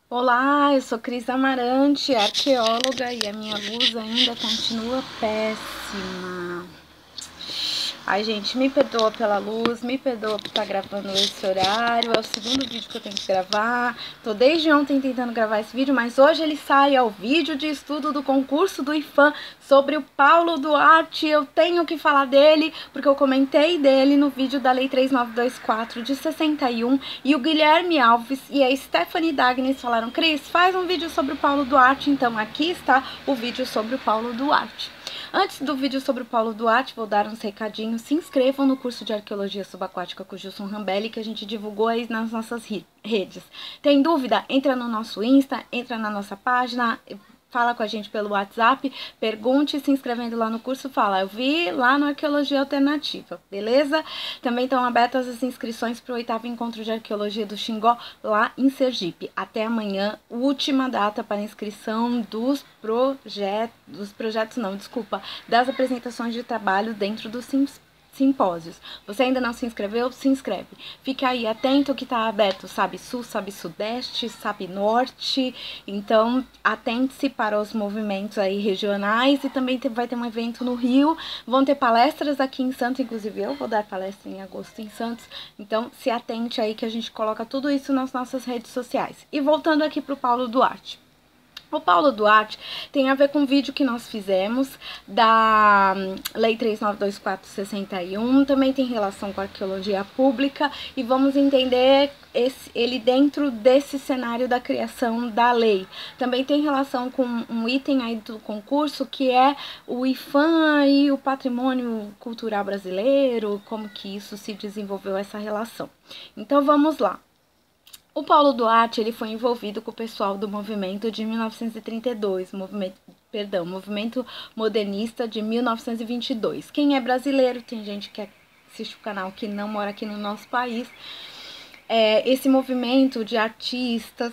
Olá, eu sou Cris Amarante, arqueóloga, e a minha luz ainda continua péssima. Ai, gente, me perdoa pela luz, me perdoa por estar gravando esse horário. É o segundo vídeo que eu tenho que gravar. Tô desde ontem tentando gravar esse vídeo, mas hoje ele sai. É o vídeo de estudo do concurso do IFAM sobre o Paulo Duarte. Eu tenho que falar dele, porque eu comentei dele no vídeo da Lei 3924 de 61. E o Guilherme Alves e a Stephanie Dagnes falaram: Cris, faz um vídeo sobre o Paulo Duarte. Então aqui está o vídeo sobre o Paulo Duarte. Antes do vídeo sobre o Paulo Duarte, vou dar uns recadinhos. Se inscrevam no curso de Arqueologia Subaquática com o Gilson Rambelli, que a gente divulgou aí nas nossas redes. Tem dúvida? Entra no nosso Insta, entra na nossa página, fala com a gente pelo WhatsApp, pergunte, se inscrevendo lá no curso, fala, eu vi lá no Arqueologia Alternativa, beleza? Também estão abertas as inscrições para o 8º Encontro de Arqueologia do Xingó, lá em Sergipe. Até amanhã, última data para inscrição das apresentações de trabalho dentro do simpósios. Você ainda não se inscreveu? Se inscreve. Fica aí atento que tá aberto, sabe sul, sabe sudeste, sabe norte. Então, atente-se para os movimentos aí regionais e também vai ter um evento no Rio. Vão ter palestras aqui em Santos, inclusive eu vou dar palestra em agosto em Santos. Então, se atente aí que a gente coloca tudo isso nas nossas redes sociais. E voltando aqui pro Paulo Duarte. O Paulo Duarte tem a ver com o vídeo que nós fizemos da Lei 3924/61, também tem relação com a arqueologia pública e vamos entender ele dentro desse cenário da criação da lei. Também tem relação com um item aí do concurso que é o IFAM e o patrimônio cultural brasileiro, como que isso se desenvolveu essa relação. Então vamos lá. O Paulo Duarte ele foi envolvido com o pessoal do movimento de 1932, movimento modernista de 1922. Quem é brasileiro, tem gente que assiste o canal que não mora aqui no nosso país, esse movimento de artistas,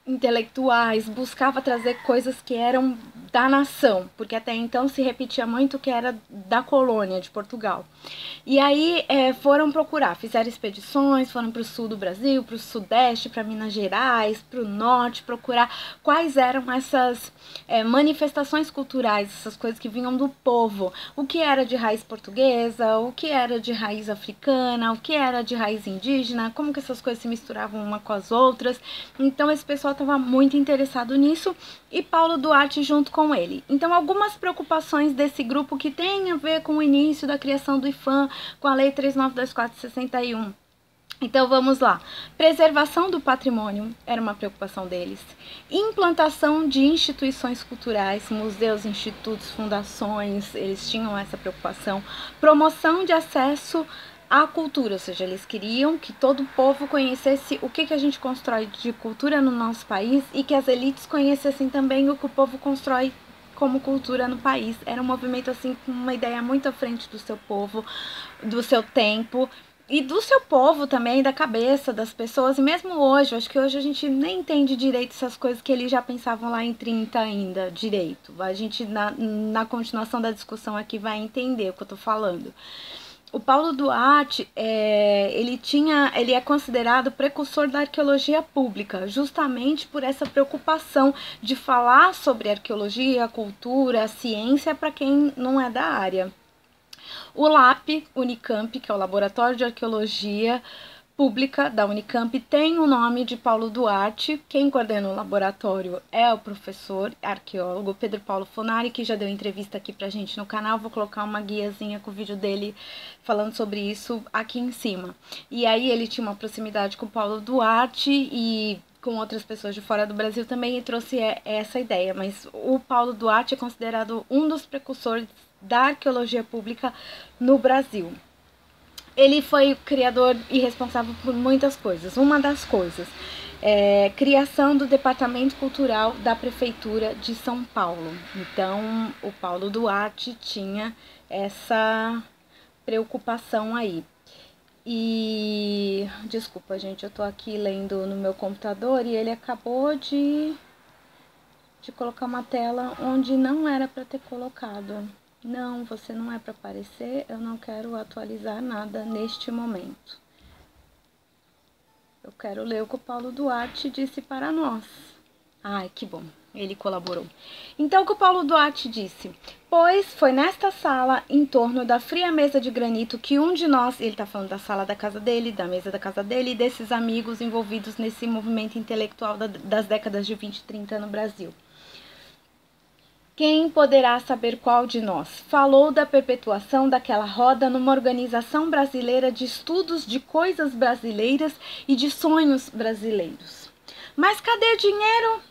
intelectuais, buscava trazer coisas que eram da nação, porque até então se repetia muito que era da colônia de Portugal. E aí foram procurar, fizeram expedições, foram para o sul do Brasil, para o sudeste, para Minas Gerais, para o norte, procurar quais eram essas manifestações culturais, essas coisas que vinham do povo, o que era de raiz portuguesa, o que era de raiz africana, o que era de raiz indígena, como que essas coisas se misturavam uma com as outras. Então esse pessoal estava muito interessado nisso e Paulo Duarte junto com ele. Então algumas preocupações desse grupo que tem a ver com o início da criação do IFAM, com a Lei 3924/61. Então vamos lá. Preservação do patrimônio era uma preocupação deles. Implantação de instituições culturais, museus, institutos, fundações, eles tinham essa preocupação. Promoção de acesso à cultura, ou seja, eles queriam que todo o povo conhecesse o que a gente constrói de cultura no nosso país e que as elites conhecessem também o que o povo constrói como cultura no país. Era um movimento assim com uma ideia muito à frente do seu povo, do seu tempo e do seu povo também, da cabeça das pessoas. E mesmo hoje, acho que hoje a gente nem entende direito essas coisas que eles já pensavam lá em 30 ainda direito. A gente na continuação da discussão aqui vai entender o que eu tô falando. O Paulo Duarte, ele é considerado precursor da arqueologia pública, justamente por essa preocupação de falar sobre arqueologia, cultura, ciência para quem não é da área. O LAP, Unicamp, que é o Laboratório de Arqueologia Pública da Unicamp, tem o nome de Paulo Duarte. Quem coordena o laboratório é o professor arqueólogo Pedro Paulo Funari, que já deu entrevista aqui pra gente no canal. Vou colocar uma guiazinha com o vídeo dele falando sobre isso aqui em cima. E aí ele tinha uma proximidade com o Paulo Duarte e com outras pessoas de fora do Brasil também, e trouxe essa ideia. Mas o Paulo Duarte é considerado um dos precursores da arqueologia pública no Brasil. Ele foi o criador e responsável por muitas coisas. Uma das coisas criação do Departamento Cultural da Prefeitura de São Paulo. Então, o Paulo Duarte tinha essa preocupação aí. E desculpa, gente, eu tô aqui lendo no meu computador e ele acabou de colocar uma tela onde não era para ter colocado. Não, você não é para aparecer, eu não quero atualizar nada neste momento. Eu quero ler o que o Paulo Duarte disse para nós. Ai, que bom, ele colaborou. Então, o que o Paulo Duarte disse? Pois foi nesta sala, em torno da fria mesa de granito, que um de nós, ele tá falando da sala da casa dele, da mesa da casa dele, e desses amigos envolvidos nesse movimento intelectual das décadas de 20 e 30 no Brasil. Quem poderá saber qual de nós? Falou da perpetuação daquela roda numa organização brasileira de estudos de coisas brasileiras e de sonhos brasileiros. Mas cadê dinheiro?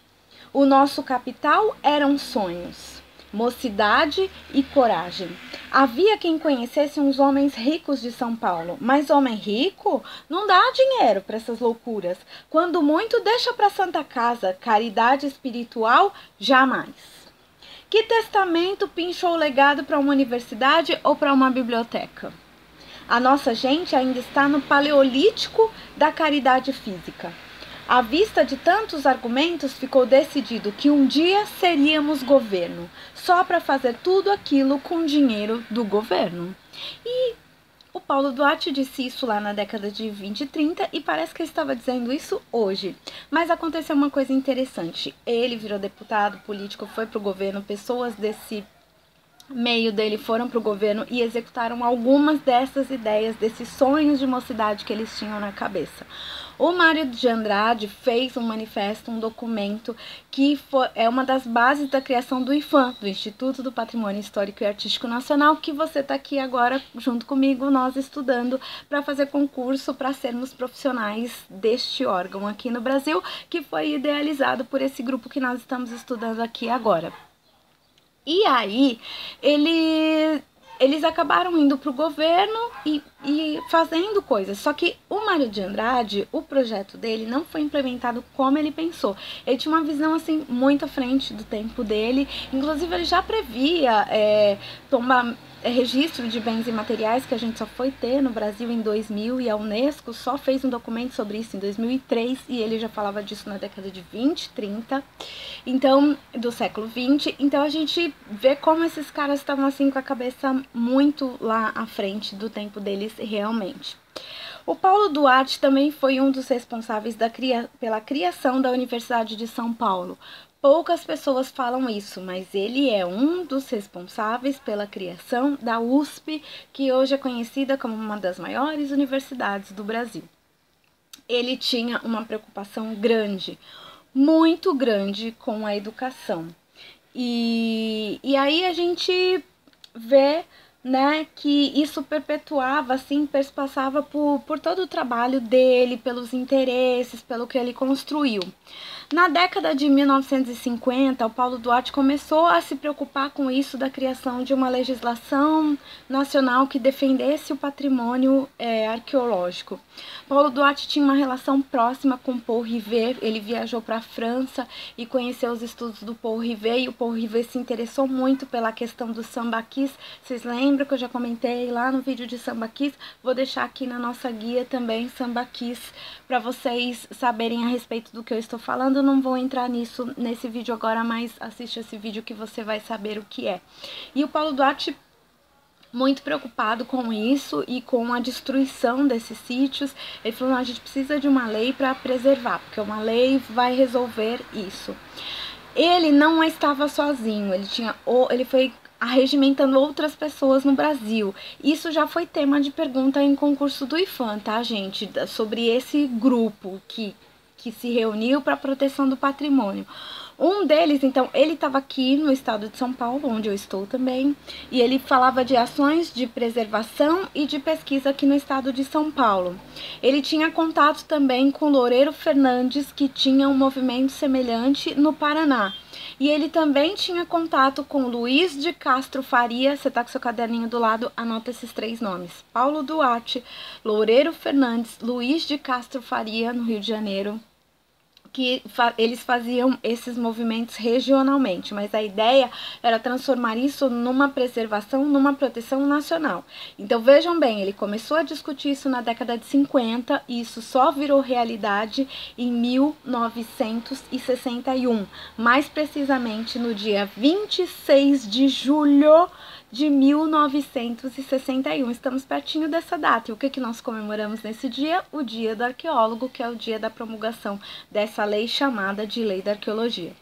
O nosso capital eram sonhos, mocidade e coragem. Havia quem conhecesse uns homens ricos de São Paulo, mas homem rico não dá dinheiro para essas loucuras. Quando muito, deixa para Santa Casa, caridade espiritual, jamais. Que testamento pinchou o legado para uma universidade ou para uma biblioteca? A nossa gente ainda está no paleolítico da caridade física. À vista de tantos argumentos, ficou decidido que um dia seríamos governo, só para fazer tudo aquilo com dinheiro do governo. E o Paulo Duarte disse isso lá na década de 20 e 30 e parece que ele estava dizendo isso hoje. Mas aconteceu uma coisa interessante. Ele virou deputado, político, foi para o governo, pessoas desse meio dele foram para o governo e executaram algumas dessas ideias, desses sonhos de mocidade que eles tinham na cabeça. O Mário de Andrade fez um manifesto, um documento que é uma das bases da criação do IPHAN, do Instituto do Patrimônio Histórico e Artístico Nacional, que você está aqui agora junto comigo, nós estudando para fazer concurso para sermos profissionais deste órgão aqui no Brasil, que foi idealizado por esse grupo que nós estamos estudando aqui agora. E aí, eles acabaram indo para o governo e fazendo coisas. Só que o Mário de Andrade, o projeto dele não foi implementado como ele pensou. Ele tinha uma visão assim muito à frente do tempo dele. Inclusive, ele já previa tomar registro de bens imateriais, que a gente só foi ter no Brasil em 2000, e a Unesco só fez um documento sobre isso em 2003, e ele já falava disso na década de 20, 30, então, do século 20. Então a gente vê como esses caras estavam assim com a cabeça muito lá à frente do tempo deles realmente. O Paulo Duarte também foi um dos responsáveis pela criação da Universidade de São Paulo. Poucas pessoas falam isso, mas ele é um dos responsáveis pela criação da USP, que hoje é conhecida como uma das maiores universidades do Brasil. Ele tinha uma preocupação grande, muito grande com a educação. E aí a gente vê, né, que isso perpetuava, assim, perspassava por todo o trabalho dele, pelos interesses, pelo que ele construiu. Na década de 1950, o Paulo Duarte começou a se preocupar com isso da criação de uma legislação nacional que defendesse o patrimônio arqueológico. Paulo Duarte tinha uma relação próxima com Paul Rivet, ele viajou para a França e conheceu os estudos do Paul Rivet, e o Paul Rivet se interessou muito pela questão do sambaquis. Vocês lembram que eu já comentei lá no vídeo de sambaquis? Vou deixar aqui na nossa guia também sambaquis para vocês saberem a respeito do que eu estou falando. Eu não vou entrar nisso nesse vídeo agora, mas assiste esse vídeo que você vai saber o que é. E o Paulo Duarte, muito preocupado com isso e com a destruição desses sítios, ele falou, não, a gente precisa de uma lei para preservar, porque uma lei vai resolver isso. Ele não estava sozinho, ele foi arregimentando outras pessoas no Brasil. Isso já foi tema de pergunta em concurso do IPHAN, tá, gente? Sobre esse grupo que se reuniu para a proteção do patrimônio. Um deles, então, ele estava aqui no estado de São Paulo, onde eu estou também, e ele falava de ações de preservação e de pesquisa aqui no estado de São Paulo. Ele tinha contato também com Loureiro Fernandes, que tinha um movimento semelhante no Paraná. E ele também tinha contato com Luiz de Castro Faria, você tá com seu caderninho do lado, anota esses 3 nomes. Paulo Duarte, Loureiro Fernandes, Luiz de Castro Faria, no Rio de Janeiro, que eles faziam esses movimentos regionalmente, mas a ideia era transformar isso numa preservação, numa proteção nacional. Então vejam bem, ele começou a discutir isso na década de 50 e isso só virou realidade em 1961, mais precisamente no dia 26 de julho de 1961. Estamos pertinho dessa data. E o que nós comemoramos nesse dia? O Dia do Arqueólogo, que é o dia da promulgação dessa lei chamada de Lei da Arqueologia.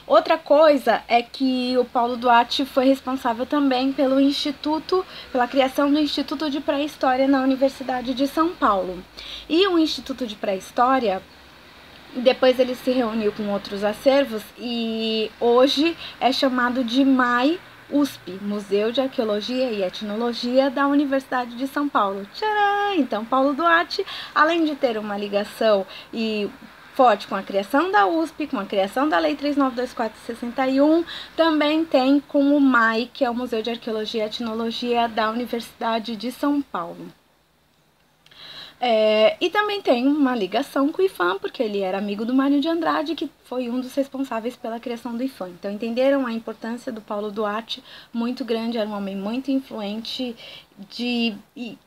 Outra coisa é que o Paulo Duarte foi responsável também pela criação do Instituto de Pré-História na Universidade de São Paulo. E o Instituto de Pré-História, depois ele se reuniu com outros acervos e hoje é chamado de MAI-USP, Museu de Arqueologia e Etnologia da Universidade de São Paulo. Tcharam! Então, Paulo Duarte, além de ter uma ligação forte com a criação da USP, com a criação da Lei 3924/61, também tem com o MAI, que é o Museu de Arqueologia e Etnologia da Universidade de São Paulo. E também tem uma ligação com o IPHAN, porque ele era amigo do Mário de Andrade, que foi um dos responsáveis pela criação do IPHAN. Então, entenderam a importância do Paulo Duarte, muito grande, era um homem muito influente, e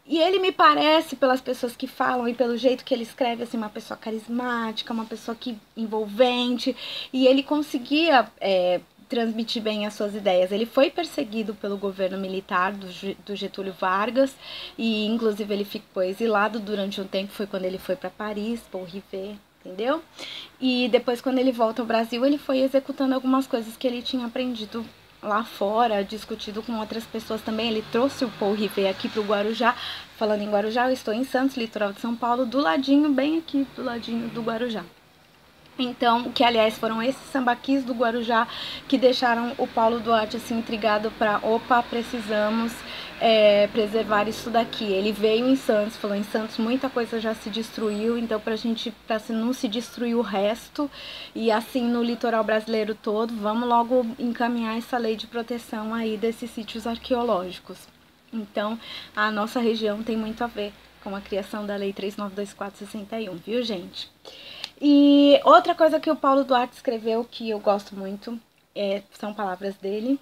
ele me parece, pelas pessoas que falam e pelo jeito que ele escreve, assim, uma pessoa carismática, uma pessoa envolvente, e ele conseguia transmitir bem as suas ideias. Ele foi perseguido pelo governo militar do Getúlio Vargas e inclusive ele ficou exilado durante um tempo, foi quando ele foi para Paris, Paul Rivet, entendeu? E depois, quando ele volta ao Brasil, ele foi executando algumas coisas que ele tinha aprendido lá fora, discutido com outras pessoas também. Ele trouxe o Paul Rivet aqui para o Guarujá. Falando em Guarujá, eu estou em Santos, litoral de São Paulo, do ladinho, bem aqui do ladinho do Guarujá. Então, que aliás foram esses sambaquis do Guarujá que deixaram o Paulo Duarte assim intrigado para, precisamos preservar isso daqui. Ele veio em Santos, falou: em Santos muita coisa já se destruiu, então para não se destruir o resto, e assim no litoral brasileiro todo, vamos logo encaminhar essa lei de proteção aí desses sítios arqueológicos. Então, a nossa região tem muito a ver com a criação da Lei 3924/61, viu, gente? E outra coisa que o Paulo Duarte escreveu, que eu gosto muito, são palavras dele.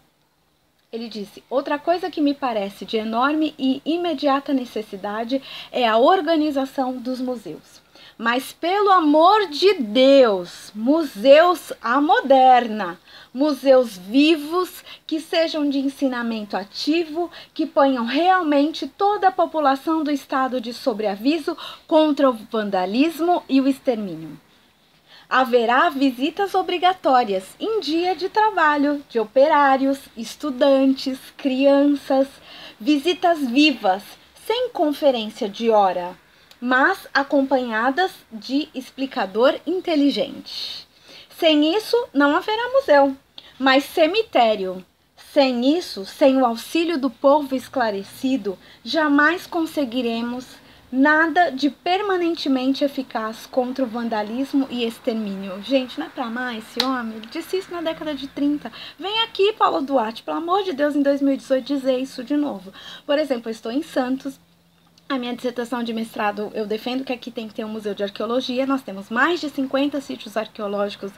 Ele disse: outra coisa que me parece de enorme e imediata necessidade é a organização dos museus. Mas, pelo amor de Deus, museus à moderna, museus vivos, que sejam de ensinamento ativo, que ponham realmente toda a população do estado de sobreaviso contra o vandalismo e o extermínio. Haverá visitas obrigatórias em dia de trabalho de operários, estudantes, crianças, visitas vivas, sem conferência de hora, mas acompanhadas de explicador inteligente. Sem isso, não haverá museu, mas cemitério. Sem isso, sem o auxílio do povo esclarecido, jamais conseguiremos nada de permanentemente eficaz contra o vandalismo e extermínio. Gente, não é pra mais esse homem? Ele disse isso na década de 30. Vem aqui, Paulo Duarte, pelo amor de Deus, em 2018 dizer isso de novo. Por exemplo, eu estou em Santos. A minha dissertação de mestrado, eu defendo que aqui tem que ter um museu de arqueologia. Nós temos mais de 50 sítios arqueológicos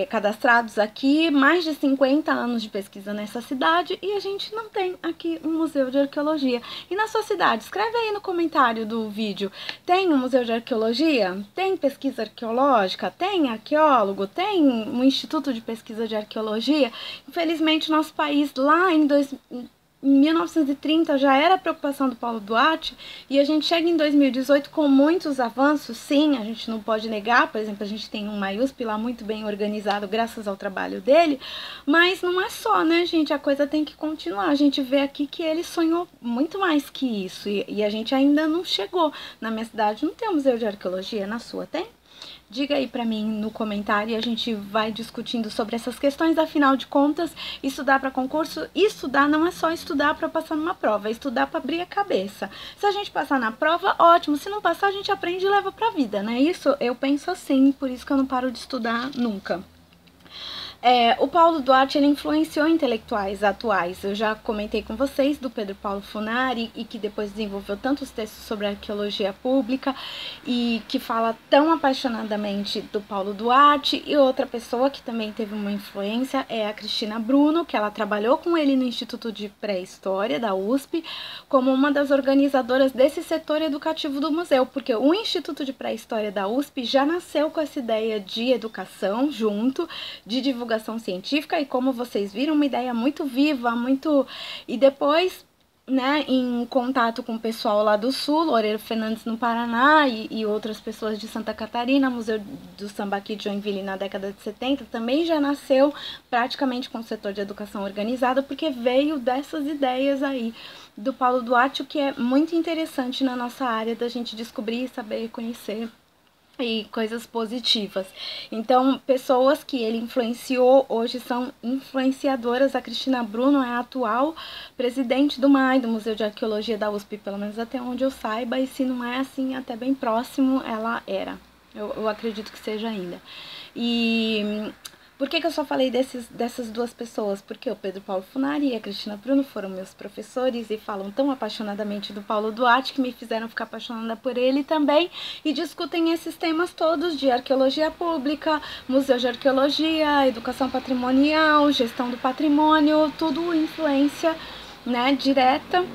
cadastrados aqui, mais de 50 anos de pesquisa nessa cidade, e a gente não tem aqui um museu de arqueologia. E na sua cidade, escreve aí no comentário do vídeo, tem um museu de arqueologia? Tem pesquisa arqueológica? Tem arqueólogo? Tem um instituto de pesquisa de arqueologia? Infelizmente, nosso país lá em 1930 já era a preocupação do Paulo Duarte, e a gente chega em 2018 com muitos avanços. Sim, a gente não pode negar, por exemplo, a gente tem um MAI-USP lá muito bem organizado graças ao trabalho dele, mas não é só, né, gente? A coisa tem que continuar. A gente vê aqui que ele sonhou muito mais que isso, e a gente ainda não chegou. Na minha cidade não tem um museu de arqueologia, na sua tem? Diga aí pra mim no comentário e a gente vai discutindo sobre essas questões. Afinal de contas, estudar para concurso, estudar não é só estudar para passar numa prova, é estudar para abrir a cabeça. Se a gente passar na prova, ótimo. Se não passar, a gente aprende e leva pra vida, né? Isso eu penso assim, por isso que eu não paro de estudar nunca. O Paulo Duarte, ele influenciou intelectuais atuais. Eu já comentei com vocês do Pedro Paulo Funari, e que depois desenvolveu tantos textos sobre arqueologia pública e que fala tão apaixonadamente do Paulo Duarte. E outra pessoa que também teve uma influência é a Cristina Bruno, que ela trabalhou com ele no Instituto de Pré-História da USP como uma das organizadoras desse setor educativo do museu, porque o Instituto de Pré-História da USP já nasceu com essa ideia de educação junto, de divulgação divulgação científica e, como vocês viram, uma ideia muito viva, muito... E depois, né, em contato com o pessoal lá do Sul, Loureiro Fernandes no Paraná e outras pessoas de Santa Catarina, Museu do Sambaqui de Joinville na década de 70, também já nasceu praticamente com o setor de educação organizada, porque veio dessas ideias aí do Paulo Duarte, o que é muito interessante na nossa área da gente descobrir, saber, conhecer e coisas positivas. Então, pessoas que ele influenciou hoje são influenciadoras. A Cristina Bruno é a atual presidente do MAI, do Museu de Arqueologia da USP, pelo menos até onde eu saiba, e se não é assim, até bem próximo, ela era. Eu acredito que seja ainda. E por que eu só falei dessas duas pessoas? Porque o Pedro Paulo Funari e a Cristina Bruno foram meus professores e falam tão apaixonadamente do Paulo Duarte que me fizeram ficar apaixonada por ele também, e discutem esses temas todos de arqueologia pública, museu de arqueologia, educação patrimonial, gestão do patrimônio, tudo influência, né, direta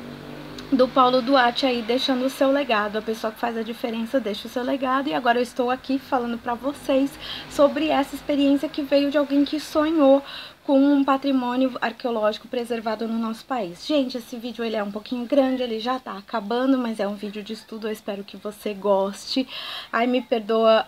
do Paulo Duarte aí, deixando o seu legado. A pessoa que faz a diferença deixa o seu legado. E agora eu estou aqui falando para vocês sobre essa experiência que veio de alguém que sonhou com um patrimônio arqueológico preservado no nosso país. Gente, esse vídeo ele é um pouquinho grande, ele já tá acabando, mas é um vídeo de estudo, eu espero que você goste. Ai, me perdoa,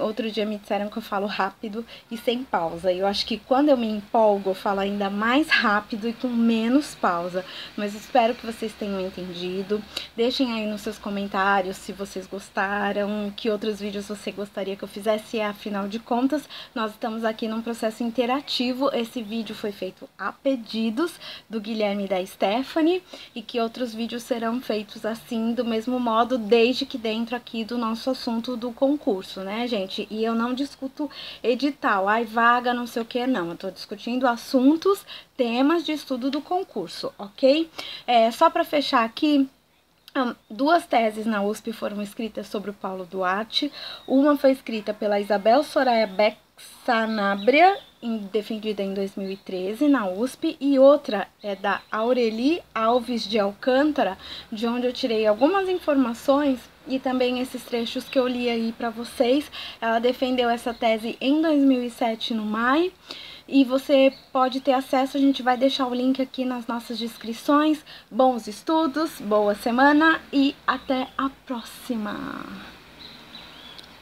outro dia me disseram que eu falo rápido e sem pausa. Eu acho que quando eu me empolgo, eu falo ainda mais rápido e com menos pausa. Mas espero que vocês tenham entendido. Deixem aí nos seus comentários se vocês gostaram, que outros vídeos você gostaria que eu fizesse. Afinal de contas, nós estamos aqui num processo interativo. Esse vídeo foi feito a pedidos do Guilherme e da Stephanie, e que outros vídeos serão feitos assim, do mesmo modo, desde que dentro aqui do nosso assunto do concurso, né, gente? E eu não discuto edital, ai, vaga, não sei o que, não. Eu tô discutindo assuntos, temas de estudo do concurso, ok? Só para fechar aqui, duas teses na USP foram escritas sobre o Paulo Duarte. Uma foi escrita pela Isabel Soraya Beck Sanabria, defendida em 2013 na USP, e outra é da Aureli Alves de Alcântara, de onde eu tirei algumas informações e também esses trechos que eu li aí para vocês. Ela defendeu essa tese em 2007 no MAI, e você pode ter acesso, a gente vai deixar o link aqui nas nossas descrições. Bons estudos, boa semana e até a próxima!